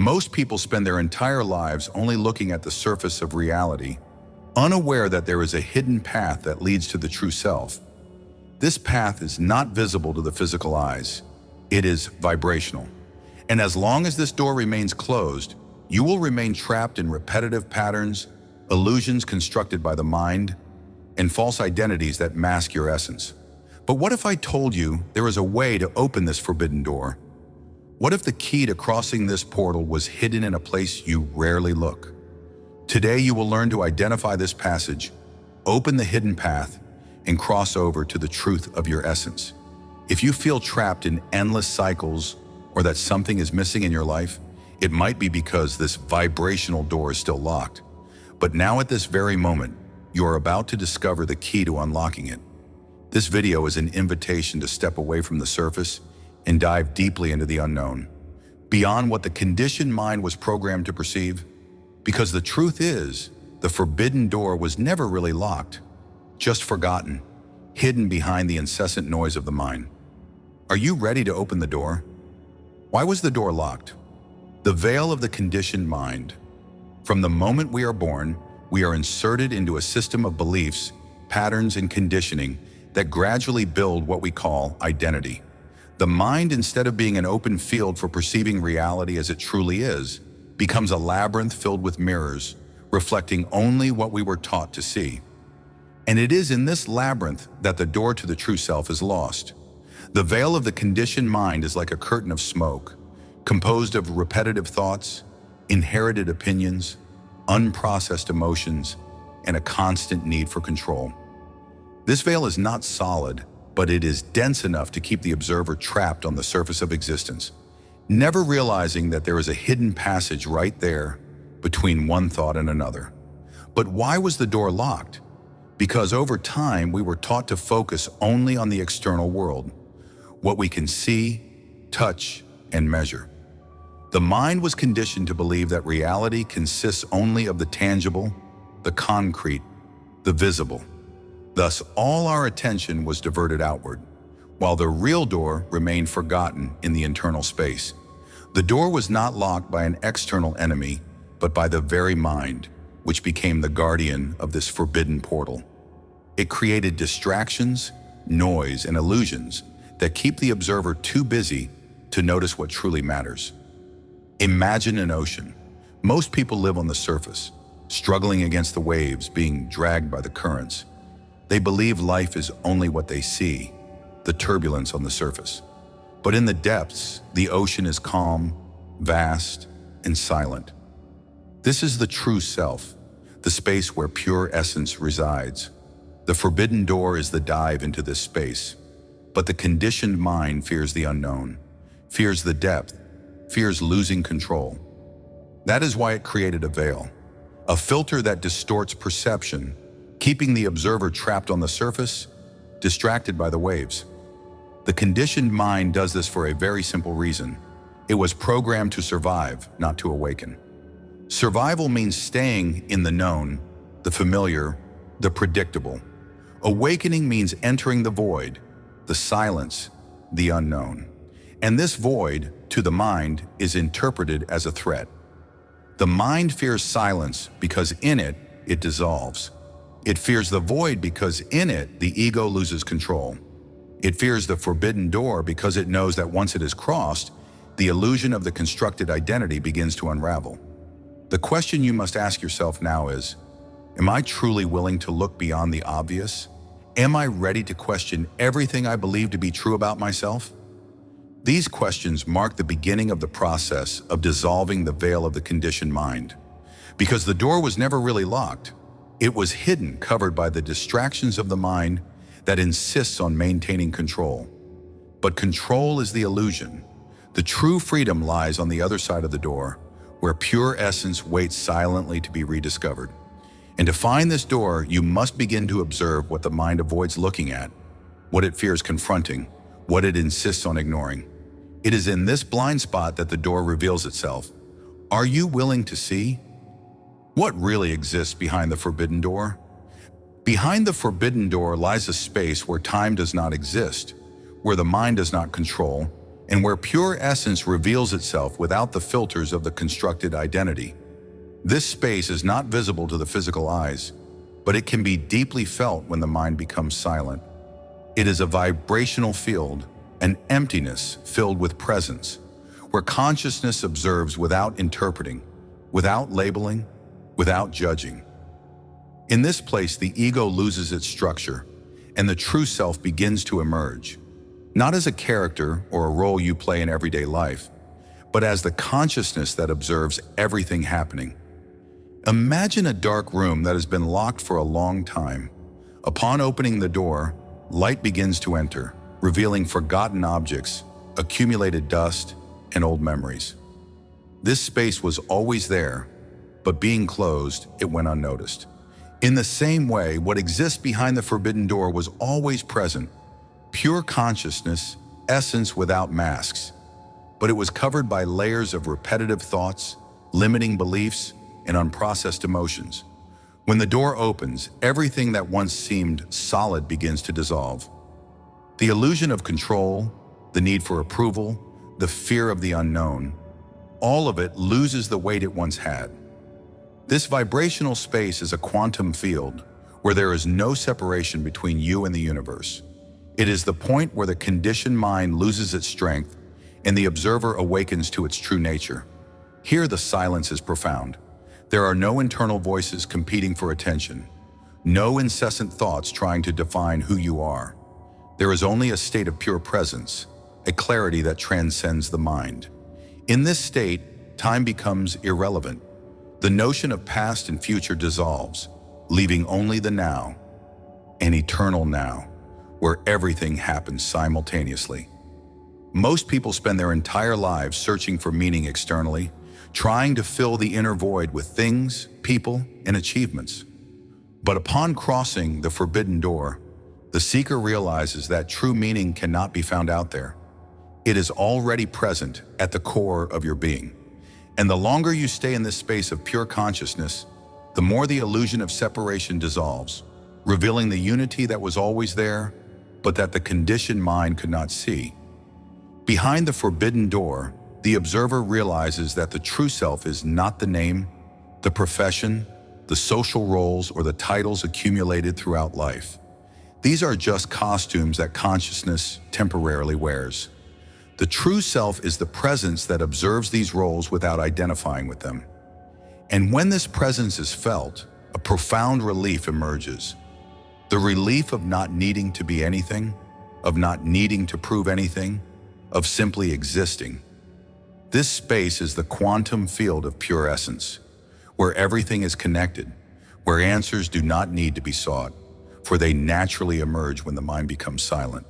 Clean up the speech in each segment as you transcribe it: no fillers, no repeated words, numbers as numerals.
Most people spend their entire lives only looking at the surface of reality, unaware that there is a hidden path that leads to the true self. This path is not visible to the physical eyes. It is vibrational. And as long as this door remains closed, you will remain trapped in repetitive patterns, illusions constructed by the mind, and false identities that mask your essence. But what if I told you there is a way to open this forbidden door? What if the key to crossing this portal was hidden in a place you rarely look? Today you will learn to identify this passage, open the hidden path, and cross over to the truth of your essence. If you feel trapped in endless cycles or that something is missing in your life, it might be because this vibrational door is still locked. But now at this very moment, you are about to discover the key to unlocking it. This video is an invitation to step away from the surface and dive deeply into the unknown, beyond what the conditioned mind was programmed to perceive. Because the truth is, the forbidden door was never really locked, just forgotten, hidden behind the incessant noise of the mind. Are you ready to open the door? Why was the door locked? The veil of the conditioned mind. From the moment we are born, we are inserted into a system of beliefs, patterns, and conditioning that gradually build what we call identity. The mind, instead of being an open field for perceiving reality as it truly is, becomes a labyrinth filled with mirrors, reflecting only what we were taught to see. And it is in this labyrinth that the door to the true self is lost. The veil of the conditioned mind is like a curtain of smoke, composed of repetitive thoughts, inherited opinions, unprocessed emotions, and a constant need for control. This veil is not solid, but it is dense enough to keep the observer trapped on the surface of existence, never realizing that there is a hidden passage right there between one thought and another. But why was the door locked? Because over time, we were taught to focus only on the external world, what we can see, touch, and measure. The mind was conditioned to believe that reality consists only of the tangible, the concrete, the visible. Thus, all our attention was diverted outward, while the real door remained forgotten in the internal space. The door was not locked by an external enemy, but by the very mind, which became the guardian of this forbidden portal. It created distractions, noise, and illusions that keep the observer too busy to notice what truly matters. Imagine an ocean. Most people live on the surface, struggling against the waves, being dragged by the currents. They believe life is only what they see, the turbulence on the surface. But in the depths, the ocean is calm, vast, and silent. This is the true self, the space where pure essence resides. The forbidden door is the dive into this space. But the conditioned mind fears the unknown, fears the depth, fears losing control. That is why it created a veil, a filter that distorts perception, keeping the observer trapped on the surface, distracted by the waves. The conditioned mind does this for a very simple reason. It was programmed to survive, not to awaken. Survival means staying in the known, the familiar, the predictable. Awakening means entering the void, the silence, the unknown. And this void, to the mind, is interpreted as a threat. The mind fears silence because in it, it dissolves. It fears the void because in it, the ego loses control. It fears the forbidden door because it knows that once it is crossed, the illusion of the constructed identity begins to unravel. The question you must ask yourself now is, am I truly willing to look beyond the obvious? Am I ready to question everything I believe to be true about myself? These questions mark the beginning of the process of dissolving the veil of the conditioned mind. Because the door was never really locked. It was hidden, covered by the distractions of the mind that insists on maintaining control. But control is the illusion. The true freedom lies on the other side of the door, where pure essence waits silently to be rediscovered. And to find this door, you must begin to observe what the mind avoids looking at, what it fears confronting, what it insists on ignoring. It is in this blind spot that the door reveals itself. Are you willing to see? What really exists behind the forbidden door? Behind the forbidden door lies a space where time does not exist, where the mind does not control, and where pure essence reveals itself without the filters of the constructed identity. This space is not visible to the physical eyes, but it can be deeply felt when the mind becomes silent. It is a vibrational field, an emptiness filled with presence, where consciousness observes without interpreting, without labeling, without judging. In this place, the ego loses its structure, and the true self begins to emerge, not as a character or a role you play in everyday life, but as the consciousness that observes everything happening. Imagine a dark room that has been locked for a long time. Upon opening the door, light begins to enter, revealing forgotten objects, accumulated dust, and old memories. This space was always there, but being closed, it went unnoticed. In the same way, what exists behind the forbidden door was always present, pure consciousness, essence without masks. But it was covered by layers of repetitive thoughts, limiting beliefs, and unprocessed emotions. When the door opens, everything that once seemed solid begins to dissolve. The illusion of control, the need for approval, the fear of the unknown, all of it loses the weight it once had. This vibrational space is a quantum field where there is no separation between you and the universe. It is the point where the conditioned mind loses its strength and the observer awakens to its true nature. Here the silence is profound. There are no internal voices competing for attention, no incessant thoughts trying to define who you are. There is only a state of pure presence, a clarity that transcends the mind. In this state, time becomes irrelevant. The notion of past and future dissolves, leaving only the now, an eternal now, where everything happens simultaneously. Most people spend their entire lives searching for meaning externally, trying to fill the inner void with things, people, and achievements. But upon crossing the forbidden door, the seeker realizes that true meaning cannot be found out there. It is already present at the core of your being. And the longer you stay in this space of pure consciousness, the more the illusion of separation dissolves, revealing the unity that was always there, but that the conditioned mind could not see. Behind the forbidden door, the observer realizes that the true self is not the name, the profession, the social roles, or the titles accumulated throughout life. These are just costumes that consciousness temporarily wears. The true self is the presence that observes these roles without identifying with them. And when this presence is felt, a profound relief emerges. The relief of not needing to be anything, of not needing to prove anything, of simply existing. This space is the quantum field of pure essence, where everything is connected, where answers do not need to be sought, for they naturally emerge when the mind becomes silent.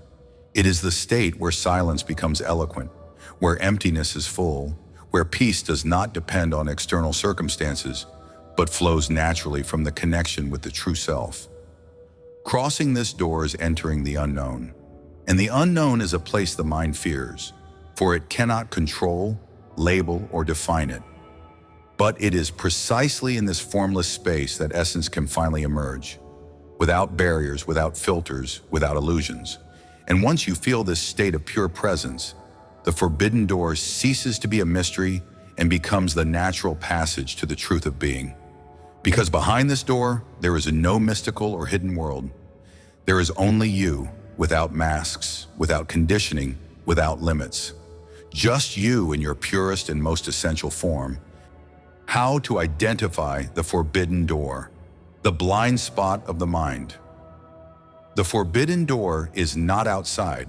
It is the state where silence becomes eloquent, where emptiness is full, where peace does not depend on external circumstances, but flows naturally from the connection with the true self. Crossing this door is entering the unknown, and the unknown is a place the mind fears, for it cannot control, label, or define it. But it is precisely in this formless space that essence can finally emerge, without barriers, without filters, without illusions. And once you feel this state of pure presence, the forbidden door ceases to be a mystery and becomes the natural passage to the truth of being. Because behind this door, there is no mystical or hidden world. There is only you, without masks, without conditioning, without limits. Just you in your purest and most essential form. How to identify the forbidden door, the blind spot of the mind. The forbidden door is not outside.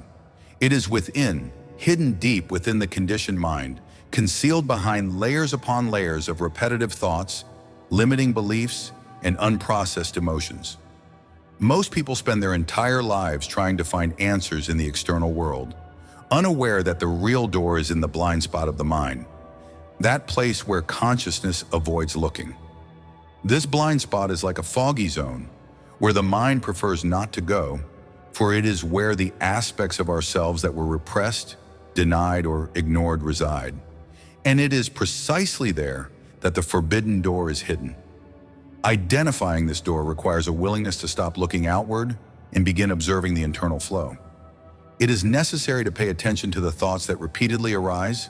It is within, hidden deep within the conditioned mind, concealed behind layers upon layers of repetitive thoughts, limiting beliefs, and unprocessed emotions. Most people spend their entire lives trying to find answers in the external world, unaware that the real door is in the blind spot of the mind, that place where consciousness avoids looking. This blind spot is like a foggy zone, where the mind prefers not to go, for it is where the aspects of ourselves that were repressed, denied, or ignored reside. And it is precisely there that the forbidden door is hidden. Identifying this door requires a willingness to stop looking outward and begin observing the internal flow. It is necessary to pay attention to the thoughts that repeatedly arise,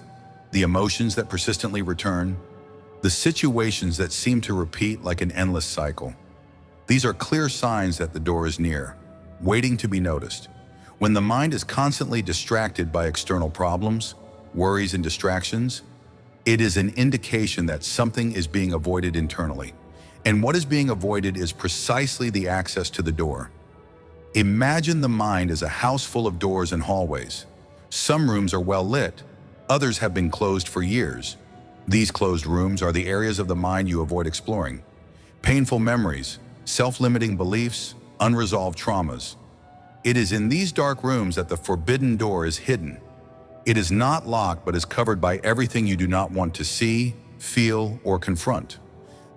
the emotions that persistently return, the situations that seem to repeat like an endless cycle. These are clear signs that the door is near, waiting to be noticed. When the mind is constantly distracted by external problems, worries, and distractions, it is an indication that something is being avoided internally. And what is being avoided is precisely the access to the door. Imagine the mind as a house full of doors and hallways. Some rooms are well lit, others have been closed for years. These closed rooms are the areas of the mind you avoid exploring. Painful memories, self-limiting beliefs, unresolved traumas. It is in these dark rooms that the forbidden door is hidden. It is not locked but is covered by everything you do not want to see, feel, or confront.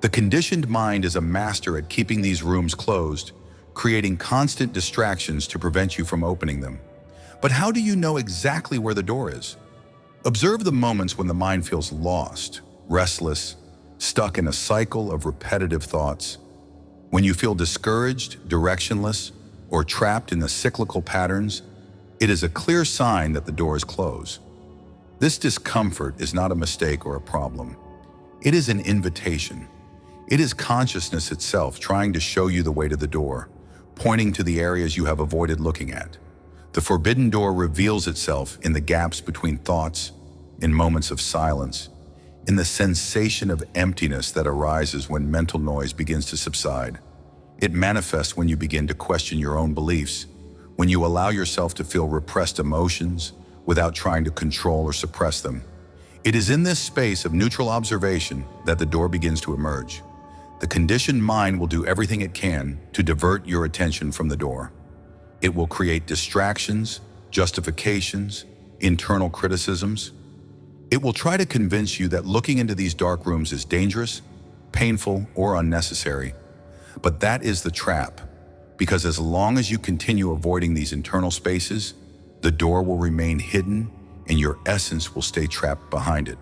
The conditioned mind is a master at keeping these rooms closed, creating constant distractions to prevent you from opening them. But how do you know exactly where the door is? Observe the moments when the mind feels lost, restless, stuck in a cycle of repetitive thoughts. When you feel discouraged, directionless, or trapped in the cyclical patterns, it is a clear sign that the door is closed. This discomfort is not a mistake or a problem. It is an invitation. It is consciousness itself trying to show you the way to the door, pointing to the areas you have avoided looking at. The forbidden door reveals itself in the gaps between thoughts, in moments of silence, in the sensation of emptiness that arises when mental noise begins to subside. It manifests when you begin to question your own beliefs, when you allow yourself to feel repressed emotions without trying to control or suppress them. It is in this space of neutral observation that the door begins to emerge. The conditioned mind will do everything it can to divert your attention from the door. It will create distractions, justifications, internal criticisms. It will try to convince you that looking into these dark rooms is dangerous, painful, or unnecessary. But that is the trap, because as long as you continue avoiding these internal spaces, the door will remain hidden and your essence will stay trapped behind it.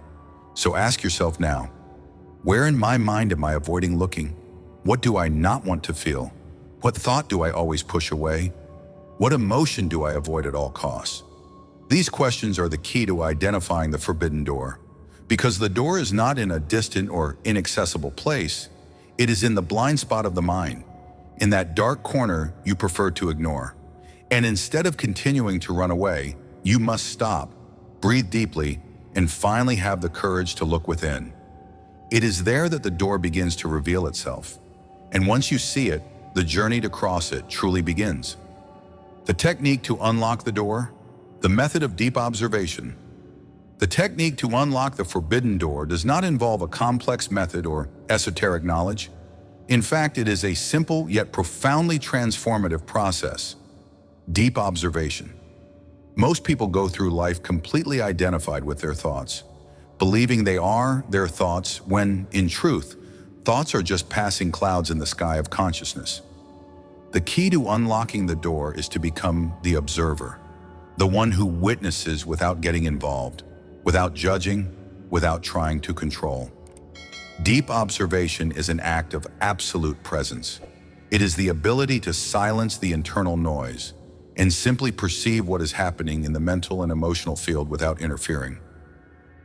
So ask yourself now, where in my mind am I avoiding looking? What do I not want to feel? What thought do I always push away? What emotion do I avoid at all costs? These questions are the key to identifying the forbidden door, because the door is not in a distant or inaccessible place. It is in the blind spot of the mind, in that dark corner you prefer to ignore. And instead of continuing to run away, you must stop, breathe deeply, and finally have the courage to look within. It is there that the door begins to reveal itself. And once you see it, the journey to cross it truly begins. The technique to unlock the door, the method of deep observation. The technique to unlock the forbidden door does not involve a complex method or esoteric knowledge. In fact, it is a simple yet profoundly transformative process. Deep observation. Most people go through life completely identified with their thoughts, believing they are their thoughts when, in truth, thoughts are just passing clouds in the sky of consciousness. The key to unlocking the door is to become the observer, the one who witnesses without getting involved, without judging, without trying to control. Deep observation is an act of absolute presence. It is the ability to silence the internal noise and simply perceive what is happening in the mental and emotional field without interfering.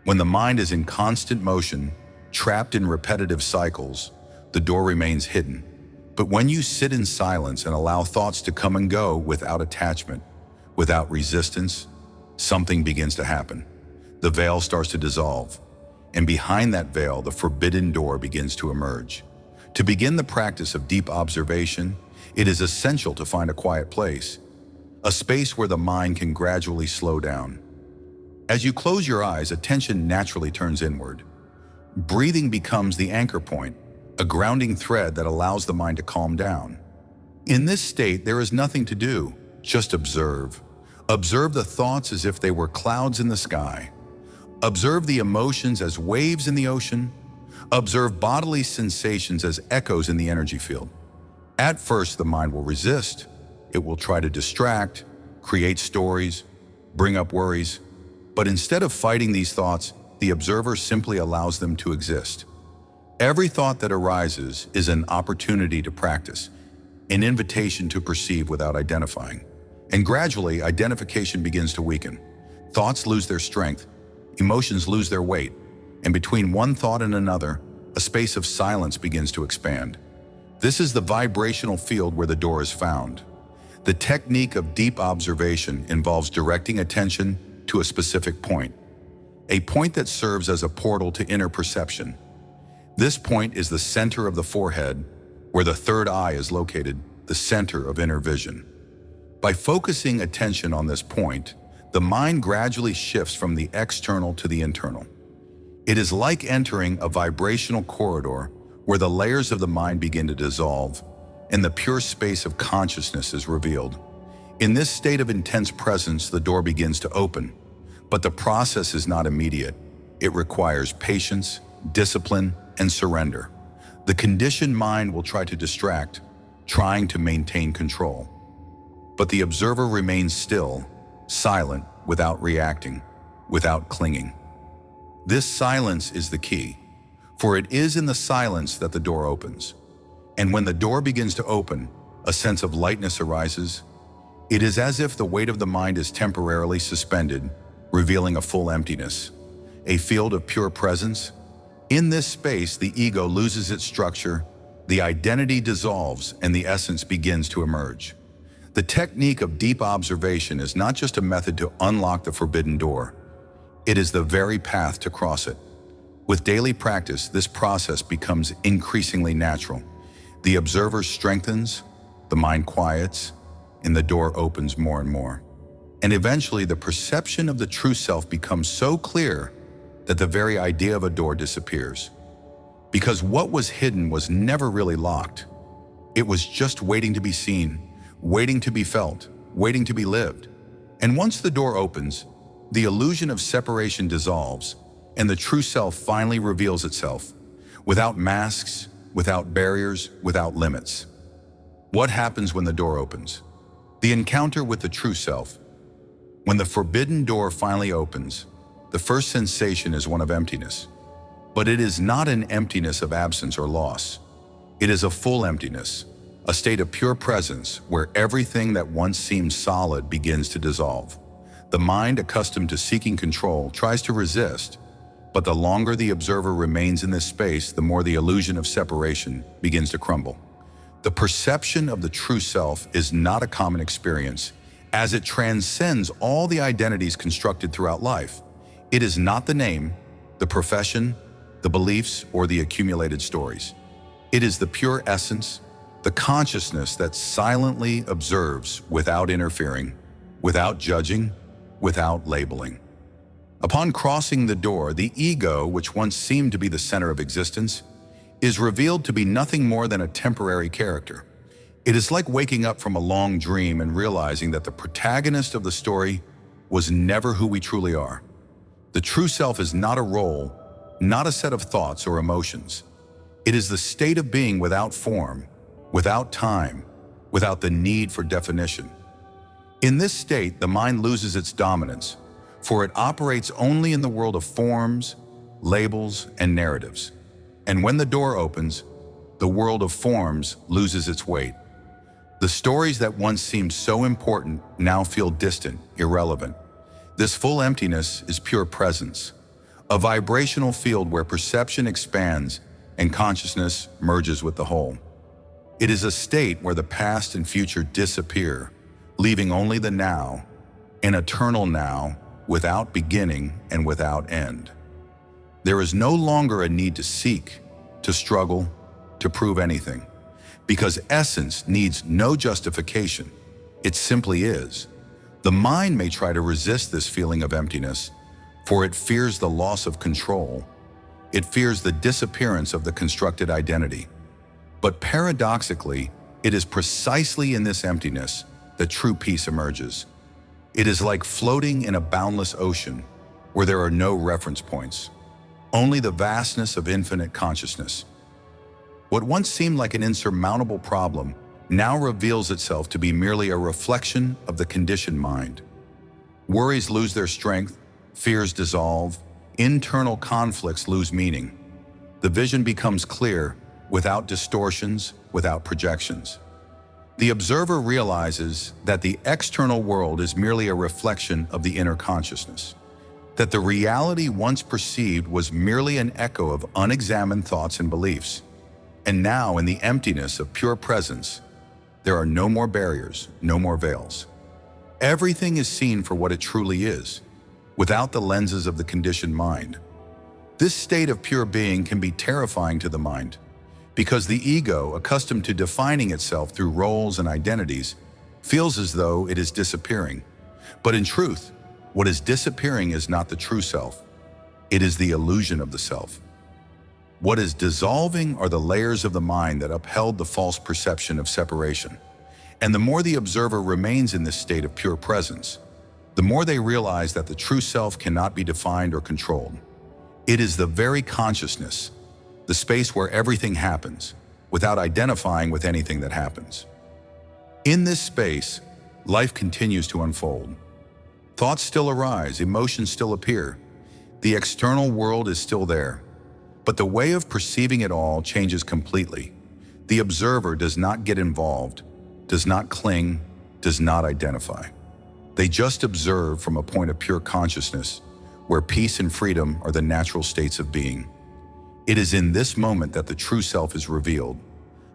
When the mind is in constant motion, trapped in repetitive cycles, the door remains hidden. But when you sit in silence and allow thoughts to come and go without attachment, without resistance, something begins to happen. The veil starts to dissolve, and behind that veil, the forbidden door begins to emerge. To begin the practice of deep observation, it is essential to find a quiet place, a space where the mind can gradually slow down. As you close your eyes, attention naturally turns inward. Breathing becomes the anchor point, a grounding thread that allows the mind to calm down. In this state, there is nothing to do, just observe. Observe the thoughts as if they were clouds in the sky. Observe the emotions as waves in the ocean. Observe bodily sensations as echoes in the energy field. At first, the mind will resist. It will try to distract, create stories, bring up worries. But instead of fighting these thoughts, the observer simply allows them to exist. Every thought that arises is an opportunity to practice, an invitation to perceive without identifying. And gradually, identification begins to weaken. Thoughts lose their strength, emotions lose their weight, and between one thought and another, a space of silence begins to expand. This is the vibrational field where the door is found. The technique of deep observation involves directing attention to a specific point, a point that serves as a portal to inner perception. This point is the center of the forehead, where the third eye is located, the center of inner vision. By focusing attention on this point, the mind gradually shifts from the external to the internal. It is like entering a vibrational corridor where the layers of the mind begin to dissolve and the pure space of consciousness is revealed. In this state of intense presence, the door begins to open, but the process is not immediate. It requires patience, discipline, and surrender. The conditioned mind will try to distract, trying to maintain control. But the observer remains still, silent, without reacting, without clinging. This silence is the key, for it is in the silence that the door opens. And when the door begins to open, a sense of lightness arises. It is as if the weight of the mind is temporarily suspended, revealing a full emptiness, a field of pure presence. In this space, the ego loses its structure, the identity dissolves, and the essence begins to emerge. The technique of deep observation is not just a method to unlock the forbidden door. It is the very path to cross it. With daily practice, this process becomes increasingly natural. The observer strengthens, the mind quiets, and the door opens more and more. And eventually, the perception of the true self becomes so clear that the very idea of a door disappears. Because what was hidden was never really locked. It was just waiting to be seen, waiting to be felt, waiting to be lived. And once the door opens, the illusion of separation dissolves, and the true self finally reveals itself, without masks, without barriers, without limits. What happens when the door opens? The encounter with the true self. When the forbidden door finally opens, the first sensation is one of emptiness. But it is not an emptiness of absence or loss. It is a full emptiness, a state of pure presence where everything that once seemed solid begins to dissolve. The mind, accustomed to seeking control, tries to resist, but the longer the observer remains in this space, the more the illusion of separation begins to crumble. The perception of the true self is not a common experience, as it transcends all the identities constructed throughout life. It is not the name, the profession, the beliefs, or the accumulated stories. It is the pure essence, the consciousness that silently observes without interfering, without judging, without labeling. Upon crossing the door, the ego, which once seemed to be the center of existence, is revealed to be nothing more than a temporary character. It is like waking up from a long dream and realizing that the protagonist of the story was never who we truly are. The true self is not a role, not a set of thoughts or emotions. It is the state of being without form, without time, without the need for definition. In this state, the mind loses its dominance, for it operates only in the world of forms, labels, and narratives. And when the door opens, the world of forms loses its weight. The stories that once seemed so important now feel distant, irrelevant. This full emptiness is pure presence, a vibrational field where perception expands and consciousness merges with the whole. It is a state where the past and future disappear, leaving only the now, an eternal now, without beginning and without end. There is no longer a need to seek, to struggle, to prove anything, because essence needs no justification. It simply is. The mind may try to resist this feeling of emptiness, for it fears the loss of control. It fears the disappearance of the constructed identity. But paradoxically, it is precisely in this emptiness that true peace emerges. It is like floating in a boundless ocean where there are no reference points, only the vastness of infinite consciousness. What once seemed like an insurmountable problem now reveals itself to be merely a reflection of the conditioned mind. Worries lose their strength, fears dissolve, internal conflicts lose meaning. The vision becomes clear, without distortions, without projections. The observer realizes that the external world is merely a reflection of the inner consciousness, that the reality once perceived was merely an echo of unexamined thoughts and beliefs. And now, in the emptiness of pure presence, there are no more barriers, no more veils. Everything is seen for what it truly is, without the lenses of the conditioned mind. This state of pure being can be terrifying to the mind, because the ego, accustomed to defining itself through roles and identities, feels as though it is disappearing. But in truth, what is disappearing is not the true self. It is the illusion of the self. What is dissolving are the layers of the mind that upheld the false perception of separation. And the more the observer remains in this state of pure presence, the more they realize that the true self cannot be defined or controlled. It is the very consciousness, the space where everything happens, without identifying with anything that happens. In this space, life continues to unfold. Thoughts still arise, emotions still appear. The external world is still there, but the way of perceiving it all changes completely. The observer does not get involved, does not cling, does not identify. They just observe from a point of pure consciousness, where peace and freedom are the natural states of being. It is in this moment that the true self is revealed,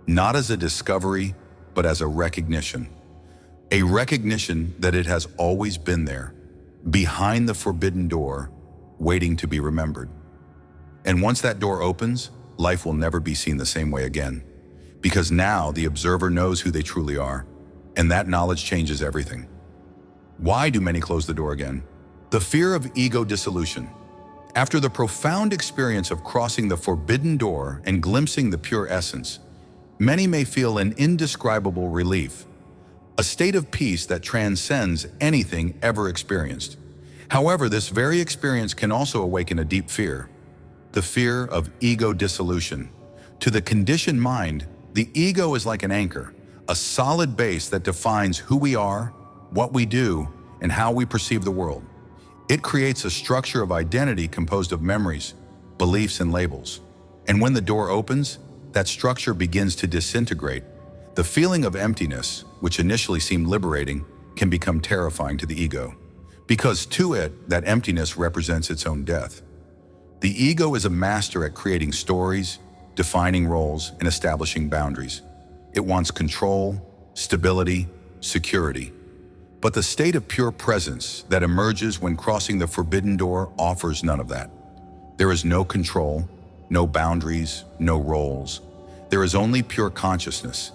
not as a discovery, but as a recognition. A recognition that it has always been there, behind the forbidden door, waiting to be remembered. And once that door opens, life will never be seen the same way again, because now the observer knows who they truly are, and that knowledge changes everything. Why do many close the door again? The fear of ego dissolution. After the profound experience of crossing the forbidden door and glimpsing the pure essence, many may feel an indescribable relief, a state of peace that transcends anything ever experienced. However, this very experience can also awaken a deep fear, the fear of ego dissolution. To the conditioned mind, the ego is like an anchor, a solid base that defines who we are, what we do, and how we perceive the world. It creates a structure of identity composed of memories, beliefs, and labels. And when the door opens, that structure begins to disintegrate. The feeling of emptiness, which initially seemed liberating, can become terrifying to the ego, because to it, that emptiness represents its own death. The ego is a master at creating stories, defining roles, and establishing boundaries. It wants control, stability, security. But the state of pure presence that emerges when crossing the forbidden door offers none of that. There is no control, no boundaries, no roles. There is only pure consciousness,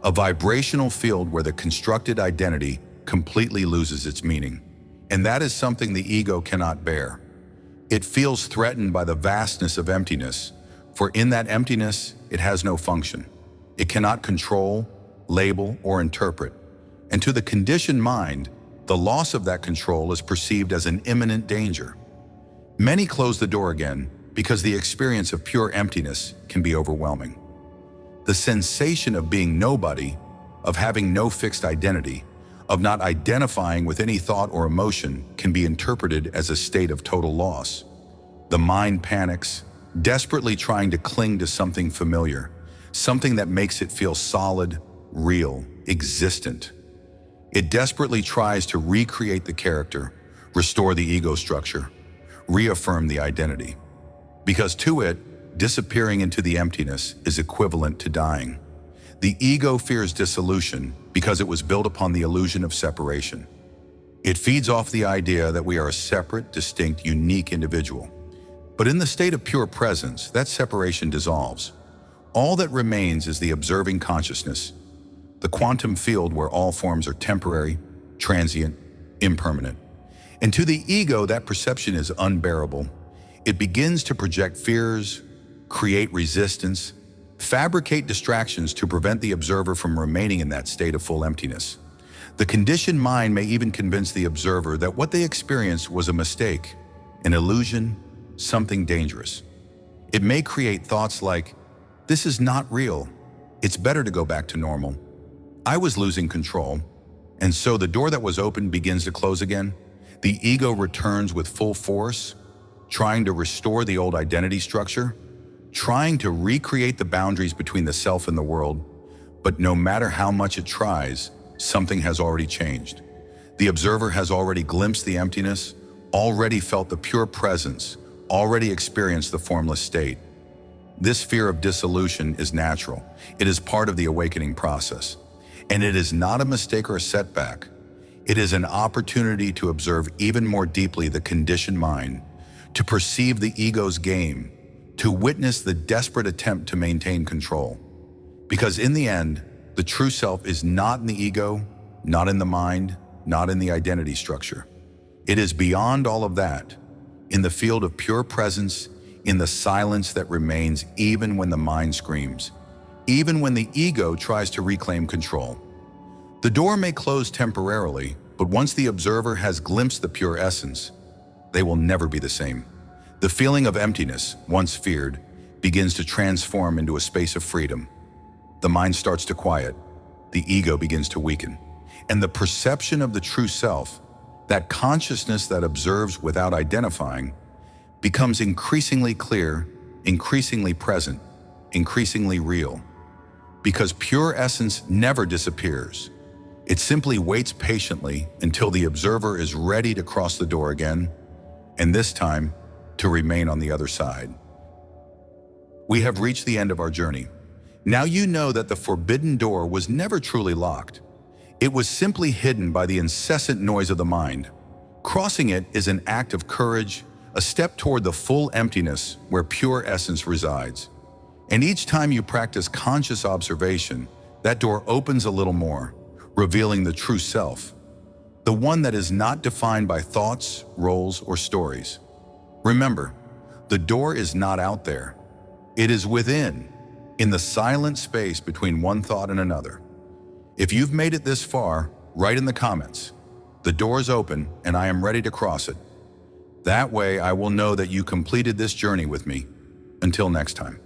a vibrational field where the constructed identity completely loses its meaning. And that is something the ego cannot bear. It feels threatened by the vastness of emptiness, for in that emptiness, it has no function. It cannot control, label, or interpret. And to the conditioned mind, the loss of that control is perceived as an imminent danger. Many close the door again because the experience of pure emptiness can be overwhelming. The sensation of being nobody, of having no fixed identity, of not identifying with any thought or emotion can be interpreted as a state of total loss. The mind panics, desperately trying to cling to something familiar, something that makes it feel solid, real, existent. It desperately tries to recreate the character, restore the ego structure, reaffirm the identity. Because to it, disappearing into the emptiness is equivalent to dying. The ego fears dissolution because it was built upon the illusion of separation. It feeds off the idea that we are a separate, distinct, unique individual. But in the state of pure presence, that separation dissolves. All that remains is the observing consciousness, the quantum field where all forms are temporary, transient, impermanent. And to the ego, that perception is unbearable. It begins to project fears, create resistance, fabricate distractions to prevent the observer from remaining in that state of full emptiness. The conditioned mind may even convince the observer that what they experienced was a mistake, an illusion, something dangerous. It may create thoughts like, "This is not real. It's better to go back to normal. I was losing control." And so the door that was open begins to close again. The ego returns with full force, trying to restore the old identity structure, trying to recreate the boundaries between the self and the world. But no matter how much it tries, something has already changed. The observer has already glimpsed the emptiness, already felt the pure presence, already experienced the formless state. This fear of dissolution is natural. It is part of the awakening process. And it is not a mistake or a setback. It is an opportunity to observe even more deeply the conditioned mind, to perceive the ego's game, to witness the desperate attempt to maintain control. Because in the end, the true self is not in the ego, not in the mind, not in the identity structure. It is beyond all of that, in the field of pure presence, in the silence that remains even when the mind screams, even when the ego tries to reclaim control. The door may close temporarily, but once the observer has glimpsed the pure essence, they will never be the same. The feeling of emptiness, once feared, begins to transform into a space of freedom. The mind starts to quiet, the ego begins to weaken, and the perception of the true self, that consciousness that observes without identifying, becomes increasingly clear, increasingly present, increasingly real. Because pure essence never disappears. It simply waits patiently until the observer is ready to cross the door again, and this time, to remain on the other side. We have reached the end of our journey. Now you know that the forbidden door was never truly locked. It was simply hidden by the incessant noise of the mind. Crossing it is an act of courage, a step toward the full emptiness where pure essence resides. And each time you practice conscious observation, that door opens a little more, revealing the true self, the one that is not defined by thoughts, roles, or stories. Remember, the door is not out there. It is within, in the silent space between one thought and another. If you've made it this far, write in the comments, "The door is open and I am ready to cross it." That way I will know that you completed this journey with me. Until next time.